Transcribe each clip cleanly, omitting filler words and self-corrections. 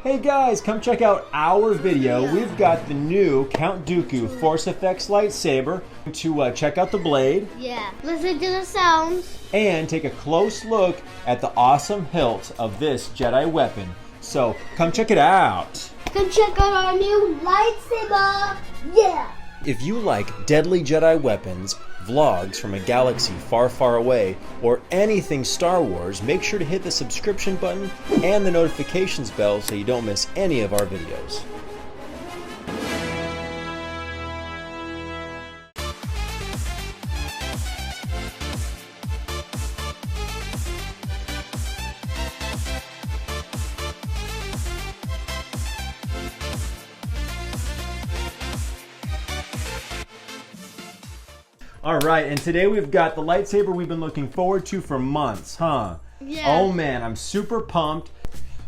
Hey guys, come check out our video. We've got the new Count Dooku Force Effects lightsaber to check out the blade. Yeah, listen to the sounds. And take a close look at the awesome hilt of this Jedi weapon. So come check it out. Come check out our new lightsaber. Yeah. If you like deadly Jedi weapons, vlogs from a galaxy far, far away, or anything Star Wars, make sure to hit the subscription button and the notifications bell so you don't miss any of our videos. Alright, and today we've got the lightsaber we've been looking forward to for months, huh? Yeah. Oh man, I'm super pumped.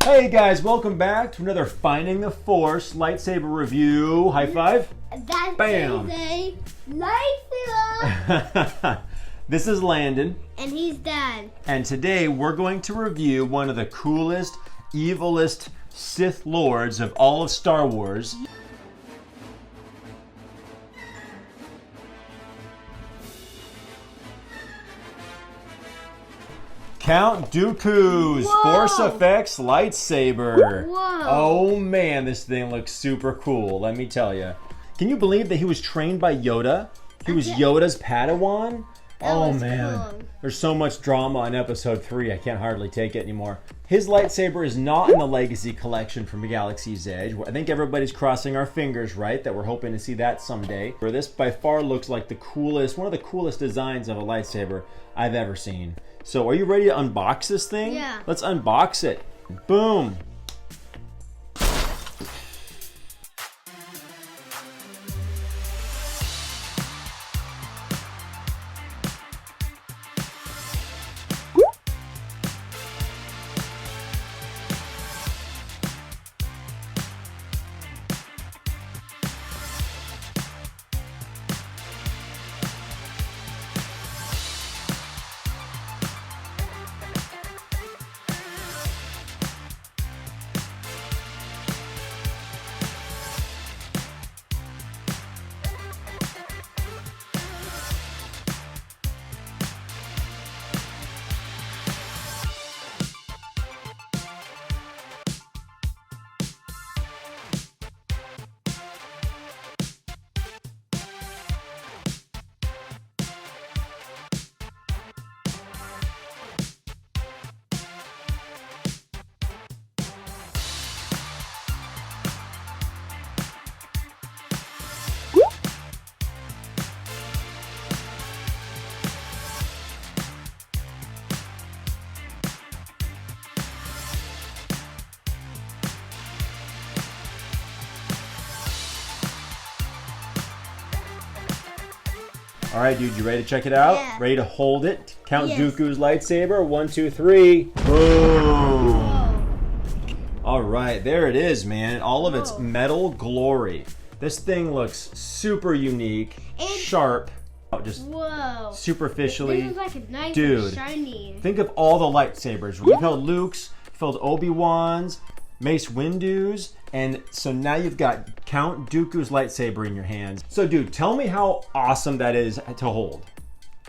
Hey guys, welcome back to another Finding the Force lightsaber review. High five. That Bam. is a lightsaber. This is Landon. And he's Dad. And today we're going to review one of the coolest, evilest Sith Lords of all of Star Wars. Count Dooku's Force Effects lightsaber. Whoa. Oh man, this thing looks super cool, let me tell you. Can you believe that he was trained by Yoda? He was Yoda's Padawan? Oh man, cool. There's so much drama in episode 3, I can't hardly take it anymore. His lightsaber is not in the Legacy collection from Galaxy's Edge. I think everybody's crossing our fingers, right? That we're hoping to see that someday. Where this by far looks like the coolest, one of the coolest designs of a lightsaber I've ever seen. So are you ready to unbox this thing? Yeah. Let's unbox it. Boom. All right, dude, you ready to check it out? Yeah. Ready to hold it? Count Yes. Dooku's lightsaber. 1, 2, 3. Boom. Whoa. All right, there it is, man. All of its Whoa. metal glory. This thing looks super unique, sharp, just Whoa. superficially. This is like a nice Dude. and shiny. Think of all the lightsabers. We've held Luke's, we've held Obi-Wan's, Mace Windu's, and so now you've got Count Dooku's lightsaber in your hands. So dude, tell me how awesome that is to hold.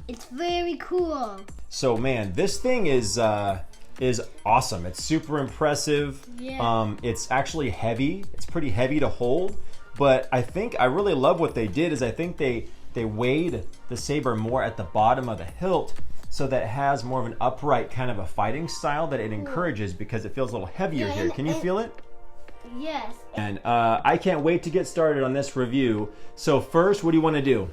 It's very cool. So man, this thing is awesome. It's super impressive. Yeah. It's actually heavy. It's pretty heavy to hold, but I really love what they did is I think they weighed the saber more at the bottom of the hilt so that it has more of an upright kind of a fighting style that it encourages because it feels a little heavier here. Can you feel it? Yes. And I can't wait to get started on this review. So first, what do you want to do?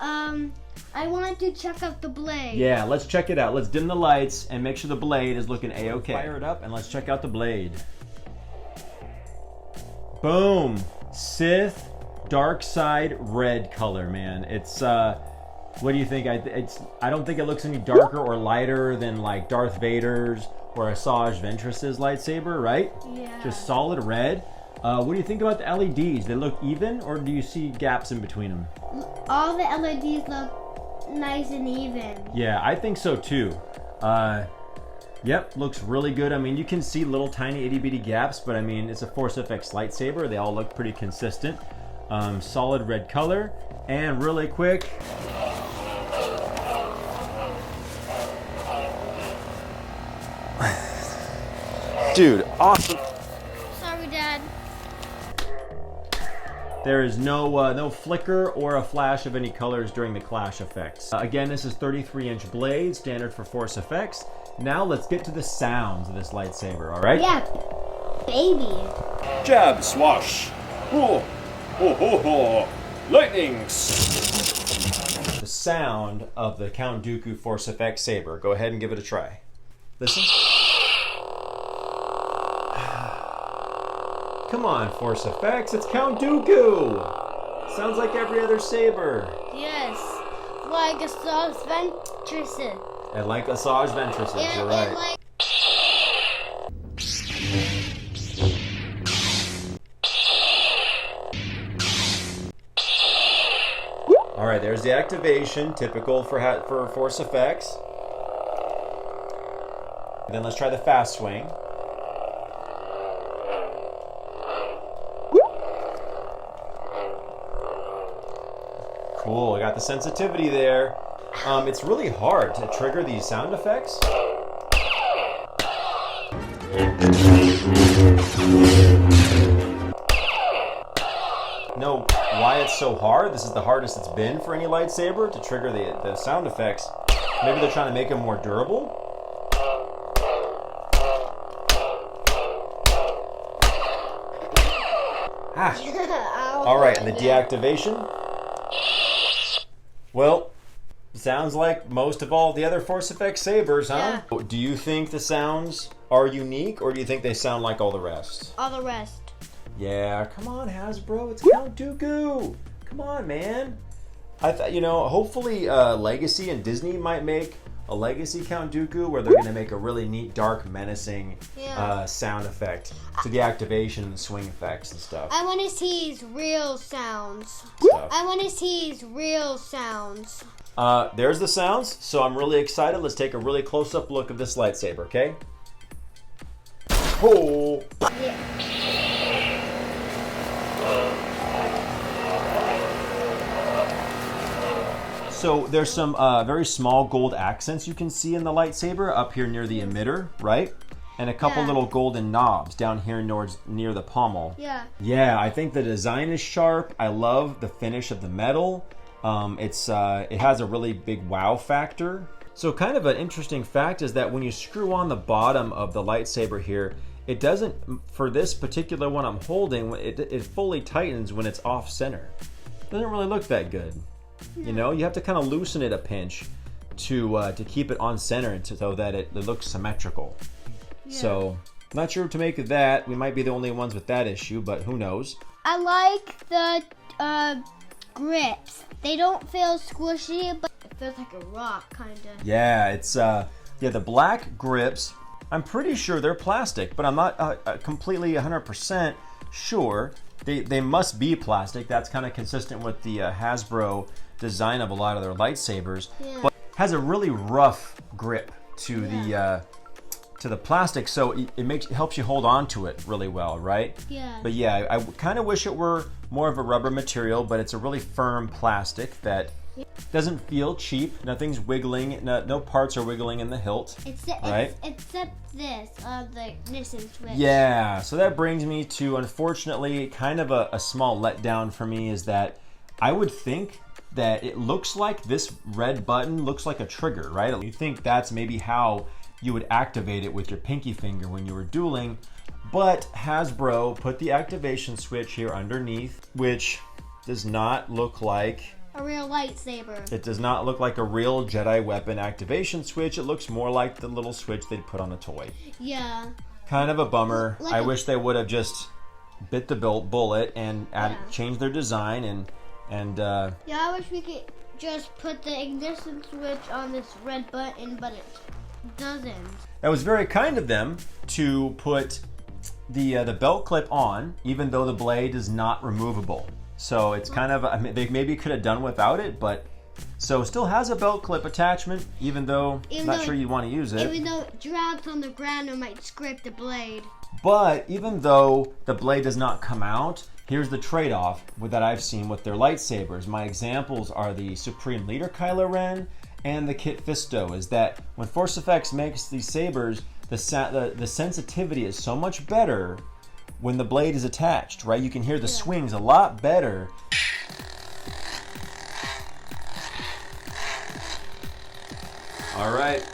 I want to check out the blade. Yeah, let's check it out. Let's dim the lights and make sure the blade is looking A-okay. Fire it up and let's check out the blade. Boom. Sith dark side red color, man. It's what do you think? I don't think it looks any darker or lighter than like Darth Vader's or Asajj Ventress's lightsaber, right? Yeah. Just solid red. What do you think about the LEDs? They look even, or do you see gaps in between them? All the LEDs look nice and even. Yeah, I think so too. Yep, looks really good. I mean, you can see little tiny itty bitty gaps, but I mean, it's a Force FX lightsaber. They all look pretty consistent. Solid red color, and really quick. Dude, awesome. Sorry, Dad. There is no flicker or a flash of any colors during the clash effects. Again, this is 33-inch blade, standard for Force effects. Now let's get to the sounds of this lightsaber, all right? Yeah, baby. Jab, swash. Oh, ho, ho, ho. Lightnings. The sound of the Count Dooku Force FX saber. Go ahead and give it a try. Listen. Come on, Force FX, it's Count Dooku! Sounds like every other saber. Yes, like a sauce ventricid. And like Asajj Ventress, you're right. And like... All right, there's the activation, typical for Force effects. And then let's try the fast swing. Cool, I got the sensitivity there. It's really hard to trigger these sound effects. Know why it's so hard? This is the hardest it's been for any lightsaber to trigger the sound effects. Maybe they're trying to make them more durable. All right, and the deactivation. Well, sounds like most of all the other Force FX sabers, huh? Yeah. Do you think the sounds are unique, or do you think they sound like all the rest? All the rest. Yeah, come on, Hasbro, it's Count Dooku. Come on, man. I thought, hopefully Legacy and Disney might make a Legacy Count Dooku where they're going to make a really neat, dark, menacing sound effect to the activation and swing effects and stuff. I want to see his real sounds. I want to see his real sounds. There's the sounds, so I'm really excited. Let's take a really close-up look of this lightsaber, okay? Oh! Yeah. So there's some very small gold accents you can see in the lightsaber up here near the emitter, right? And a couple little golden knobs down here near the pommel. Yeah. Yeah, I think the design is sharp. I love the finish of the metal. It has a really big wow factor. So kind of an interesting fact is that when you screw on the bottom of the lightsaber here, it doesn't, for this particular one I'm holding, it fully tightens when it's off center. Doesn't really look that good. You know, you have to kind of loosen it a pinch to keep it on center and so that it looks symmetrical. Yeah. So, not sure what to make of that. We might be the only ones with that issue, but who knows? I like the grips. They don't feel squishy, but it feels like a rock, kind of. Yeah, it's the black grips. I'm pretty sure they're plastic, but I'm not completely 100% sure. They must be plastic. That's kind of consistent with the Hasbro design of a lot of their lightsabers. Yeah. But it has a really rough grip to the plastic, so it helps you hold on to it really well, right? Yeah. But yeah, I kind of wish it were more of a rubber material, but it's a really firm plastic that doesn't feel cheap. Nothing's wiggling. No parts are wiggling in the hilt. Right? Except this, the ignition switch. Yeah. So that brings me to, unfortunately, kind of a small letdown for me is that I would think that it looks like this red button looks like a trigger, right? You think that's maybe how you would activate it with your pinky finger when you were dueling, but Hasbro put the activation switch here underneath, which does not look like a real lightsaber. It does not look like a real Jedi weapon activation switch. It looks more like the little switch they'd put on a toy. Yeah. Kind of a bummer. I wish they would have just bit the bullet and changed their design and yeah, I wish we could just put the ignition switch on this red button, but it doesn't. That was very kind of them to put the belt clip on, even though the blade is not removable. So it's kind of, I mean, they maybe could have done without it, but So still has a belt clip attachment, even though not sure you'd want to use it. Even though it drags on the ground, it might scrape the blade. But even though the blade does not come out, here's the trade-off that I've seen with their lightsabers. My examples are the Supreme Leader Kylo Ren and the Kit Fisto, is that when Force Effects makes these sabers, the sensitivity is so much better when the blade is attached, right? You can hear the swings a lot better. All right.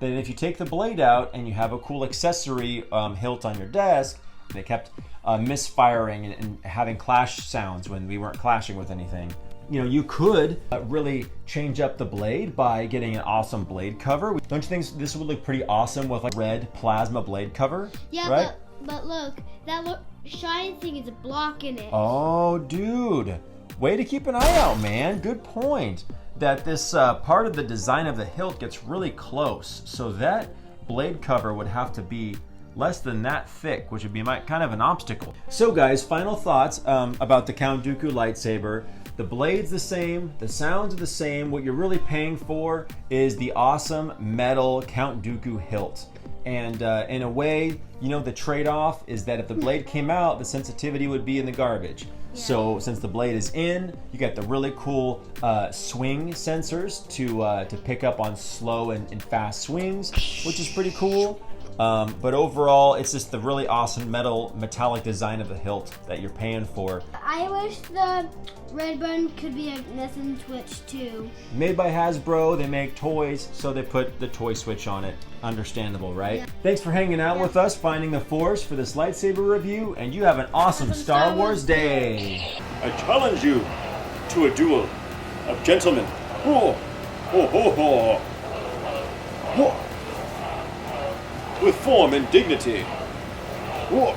Then if you take the blade out and you have a cool accessory hilt on your desk, they kept misfiring and having clash sounds when we weren't clashing with anything. You know, you could really change up the blade by getting an awesome blade cover. Don't you think this would look pretty awesome with like red plasma blade cover? Yeah, right? but look, that shiny thing is blocking it. Oh, dude. Way to keep an eye out, man. Good point. That this part of the design of the hilt gets really close. So that blade cover would have to be less than that thick, which would be kind of an obstacle. So guys, final thoughts about the Count Dooku lightsaber. The blade's the same, the sounds are the same. What you're really paying for is the awesome metal Count Dooku hilt. And in a way, you know, the trade-off is that if the blade came out, the sensitivity would be in the garbage. Yeah. So since the blade is in, you got the really cool swing sensors to pick up on slow and fast swings, which is pretty cool. But overall, it's just the really awesome metallic design of the hilt that you're paying for. I wish the red button could be a missing switch too. Made by Hasbro, they make toys, so they put the toy switch on it. Understandable, right? Yeah. Thanks for hanging out with us, finding the Force for this lightsaber review, and you have an awesome Star Wars day. I challenge you to a duel of gentlemen. Ho, ho, ho, ho. Ho. With form and dignity. Whoa.